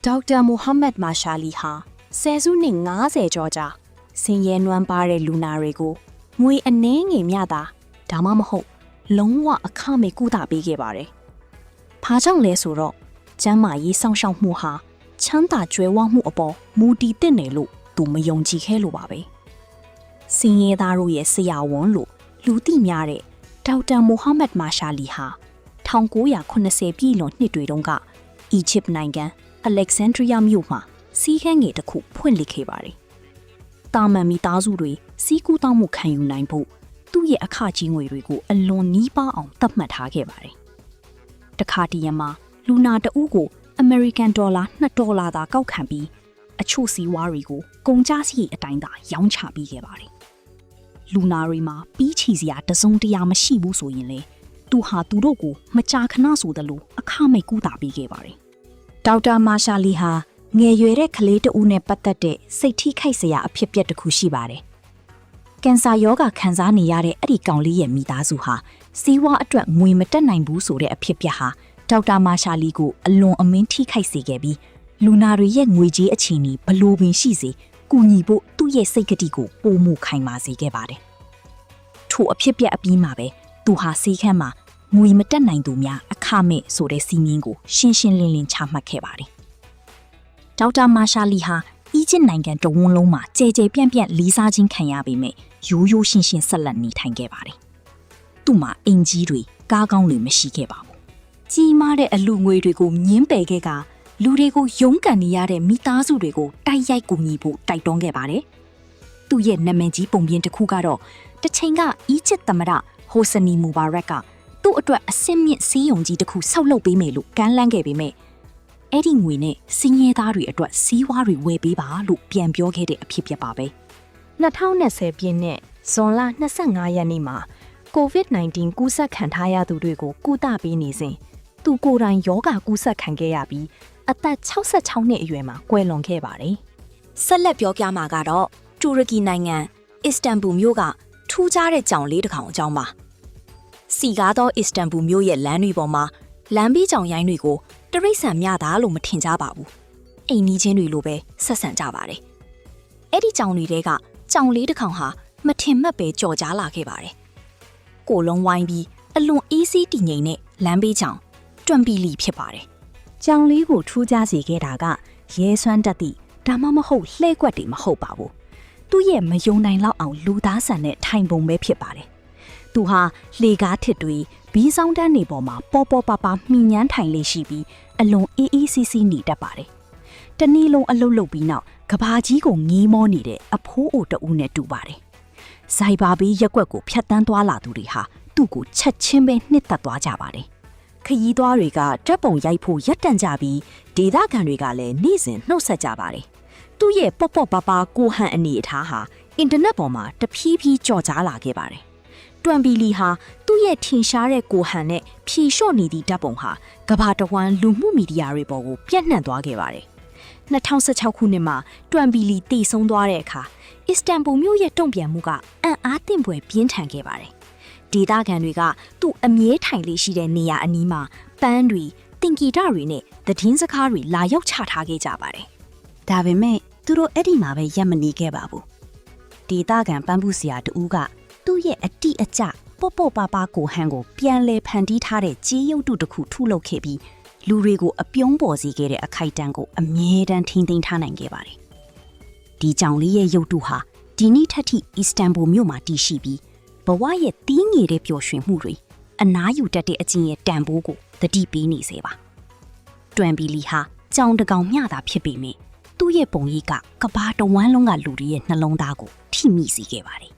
ဒေါက်တာမိုဟာမက်မာရှာလီဟာဆယ်စုနှစ်90ကျော်ကြာဆင်းရဲနွမ်းပါတဲ့လူနာတွေကိုငွေအနှဲငယ်မျှတာဒါမှမဟုတ်လုံးဝအခမဲ့ကုသပေးခဲ့ပါတယ်။ဘာကြောင့်လဲဆိုတော့ကျန်းမာရေးစောင့်ရှောက်မှုဟာချမ်းသာကြွယ်ဝမှုအပေါ်မူတည်တဲ့နယ်လို့သူမယုံကြည်ခဲ့လို့ပါပဲ။ဆင်းရဲသားတို့ရဲ့ဆရာဝန်လို့လူသိများတဲ့ဒေါက်တာမိုဟာမက်မာရှာလီဟာ1980ပြည့်လွန်နှစ်တွေတုန်းကအီဂျစ်နိုင်ငံအလက်ဇန်ဒရီးယားမြို့မှာစီးခန်းငယ်တစ်ခုဖွင့်လှစ်ခဲ့ပါတယ်။တာမန်မိသားစုတွေစီးကူးတောင်းမှုခံယူနိုင်ဖို့သူ့ရဲ့အခကြီးငွေတွေကိုအလွန်နီးပါးအောင်သတ်မှတ်ထားခဲ့ပါတယ်။တခါတည်းရမှာလူနာတဦးကိုအမေရိကန်ဒေါ်လာ$2သာကောက်ခံပြီးအချို့စီးဝါးတွေကိုကုန်ကျစရိတ်အတိုင်းသာရောင်းချပေးခဲ့ပါတယ်။လူနာတွေမှာပြီးချီစရာတစုံတရာမရှိဘူးဆိုရင်လေသူဟာသူတို့ကိုမကြာခဏဆိုသလိုအခမဲ့ကုသပေးခဲ့ပါတယ်။ဒေါက်တာမာရှာလီဟာငယ်ရွယ်တဲ့ကလေးတဦးနဲ့ပတ်သက်တဲ့စိတ်ထိခိုက်စရာအဖြစ်အပျက်တစ်ခုရှိပါတယ်။ကင်ဆာရောဂါခံစားနေရတဲ့အဲ့ဒီကောင်လေးရဲ့မိသားစုဟာစီးဝါးအတွက်ငွေမတက်နိုင်ဘူးဆိုတဲ့အဖြစ်အပျက်ဟာဒေါက်တာမာရှာလီကိုအလွန်အမင်းထိခိုက်စေခဲ့ပြီးလူနာတွေရဲ့ငွေကြေးအခြေအနေဘလို့ပင်ရှိစေကူညီဖို့သူ့ရဲ့စိတ်ကတိကိုပိုမိုခိုင်မာစေခဲ့ပါတယ်။ထို့အဖြစ်အပျက်အပြီးမှာပဲသူဟာစီးခန်းမှာငွေမတက်နိုင်သူများအခမဲ့ဆိုတဲ့စီမင်းကိုရှင်းရှင်းလင်းလင်းချမှတ်ခဲ့ပါတယ်။ဒေါက်တာမာရှာလီဟာအီဂျစ်နိုင်ငံတဝန်းလုံးမှာကြဲကြဲပြန့်ပြန့်လေးစားခြင်းခံရပေမဲ့ရိုးရိုးရှင်းရှင်းဆက်လက်နေထိုင်ခဲ့ပါတယ်။သူ့မှာအင်ကြီးတွေကားကောင်းတွေမရှိခဲ့ပါဘူး။ကြီးမားတဲ့အလူငွေတွေကိုညှင်းပယ်ခဲ့ကလူတွေကိုရုန်းကန်နေရတဲ့မိသားစုတွေကိုတိုက်ရိုက်ကူညီဖို့တိုက်တွန်းခဲ့ပါတယ်။သူ့ရဲ့နာမည်ကြီးပုံပြင်တစ်ခုကတော့တစ်ချိန်ကအီဂျစ်သမ္မတဟိုဆနီမူဘာရက်ကသူ့အတွက်အစင်းမြင့်စီးရုံကြီးတစ်ခုဆောက်လုပ်ပေးမယ်လို့ကမ်းလှမ်းခဲ့ပေမဲ့အဲ့ဒီငွေနဲ့စင်းရဲသားတွေအတွက်စီးဝါးတွေဝယ်ပေးပါလို့ပြန်ပြောခဲ့တဲ့အဖြစ်ဖြစ်ပါပဲ2020ပြည့်နှစ်ဇွန်လ25ရက်နေ့မှာ COVID-19 ကူးစက်ခံထားရသူတွေကိုကုသပေးနေစဉ်သူကိုယ်တိုင်ယောဂကူးစက်ခံခဲ့ရပြီးအသက်66နှစ်အရွယ်မှာကွယ်လွန်ခဲ့ပါတယ်ဆက်လက်ပြောပြမှာကတော့တူရကီနိုင်ငံအစ္စတန်ဘူမြို့ကထူးခြားတဲ့ကြောင်လေးတစ်ကောင်အကြောင်းပါစီကားသောအစ္စတန်ဘူမြို့ရဲ့လမ်းတွေပေါ်မှာလမ်းဘေးကြောင်ရိုင်းတွေကိုတရိတ်ဆန်မြတာလို့မထင်ကြပါဘူးအိမ်နီးချင်းတွေလိုပဲဆက်ဆံကြပါတယ်အဲ့ဒီကြောင်တွေကကြောင်လေးတစ်ကောင်ဟာမထင်မှတ်ပဲကြော်ကြားလာခဲ့ပါတယ်ကိုလုံးဝိုင်းပြီးအလွန်အေးဆေးတည်ငြိမ်တဲ့လမ်းဘေးကြောင်တွမ်ပီလီဖြစ်ပါတယ်ကြောင်လေးကိုထူးခြားစေခဲ့တာကရဲစွမ်းတတ်သည့်ဒါမှမဟုတ်လှဲကွက်တွေမဟုတ်ပါဘူးသူ့ရဲ့မယုံနိုင်လောက်အောင်လူသားဆန်တဲ့ထိုင်ပုံပဲဖြစ်ပါတယ်သူဟာလေကားထစ်တွေဘီးဆောင်တန်းနေပေါ်မှာပေါ်ပေါ်ပါပါမှီညမ်းထိုင်လေးရှိပြီးအလွန်အေးအေးဆေးဆေးနေတတ်ပါတယ်တနည်းလုံးအလုတ်လုတ်ပြီးနောက်ကဘာကြီးကိုငေးမောနေတဲ့အဖိုးအိုတဦးနဲ့တူပါတယ်ဇိုင်ဘာဘီရက်ွက်ကိုဖြတ်တန်းသွားလာသူတွေဟာသူ့ကိုချက်ချင်းပဲနှစ်သက်သွားကြပါတယ်ခရီးသွားတွေကတက်ပုံရိုက်ဖို့ရက်တန့်ကြပြီးဒေသခံတွေကလည်းနေ့စဉ်နှုတ်ဆက်ကြပါတယ်သူ့ရဲ့ပေါ့ပေါ့ပါပါကိုဟန်အနေအထားဟာအင်တာနက်ပေါ်မှာတဖြည်းဖြည်းကြော်ကြားလာခဲ့ပါတယ်တွမ်ပီလီဟာသူ့ရဲ့ထင်ရှားတဲ့ကိုဟန်နဲ့ဖြီလျှော့နေသည့်ဓာတ်ပုံဟာကမ္ဘာတဝန်းလူမှုမီဒီယာတွေပေါ်ကိုပြန့်နှံ့သွားခဲ့ပါတယ်2016ခုနှစ်မှာတွမ်ပီလီတည်ဆုံသွားတဲ့အခါအစ္စတန်ဘူမြို့ရဲ့တုံ့ပြန်မှုကအံ့အားသင့်ဖွယ်ပြင်းထန်ခဲ့ပါတယ်ဒေသခံတွေကသူ့အမြဲထိုင်လေးရှိတဲ့နေရာအနီးမှာပန်းတွေတင်ကီတတွေနဲ့သတင်းစကားတွေလာရောက်ချထားခဲ့ကြပါတယ်ဒါပေမဲ့သူတို့အဲ့ဒီမှာပဲရပ်မနေခဲ့ပါဘူးဒေသခံပန်းပူဆရာတူကသူ့ရဲ့အတိအကျပေါ့ပေါ့ပါပါကိုဟန်ကိုပြန်လဲဖန်တီးထားတဲ့ကြေးရုပ်တုတစ်ခုထုလုပ်ခဲ့ပြီးလူတွေကိုအပြုံးပေါ်စေခဲ့တဲ့အခိုက်အတန့်ကိုအမြဲတမ်းထိန်းသိမ်းထားနိုင်ခဲ့ပါတယ်ဒီကြောင်လေးရဲ့ရုပ်တုဟာဒီနေ့ထက်ထိအစ္စတန်ဘူမြို့မှာတည်ရှိပြီးဘဝရဲ့တီးငယ်တဲ့ပျော်ရွှင်မှုတွေအနားယူတတ်တဲ့အကျင့်ရဲ့တန်ဖိုးကိုသတိပေးနေစေပါတွမ်ပီလီဟာကြောင်တကောင်မျှတာဖြစ်ပေမဲ့သူ့ရဲ့ပုံရိပ်ကကဘာတဝန်းလုံးကလူတွေရဲ့နှလုံးသားကိုထိမိစေခဲ့ပါတယ်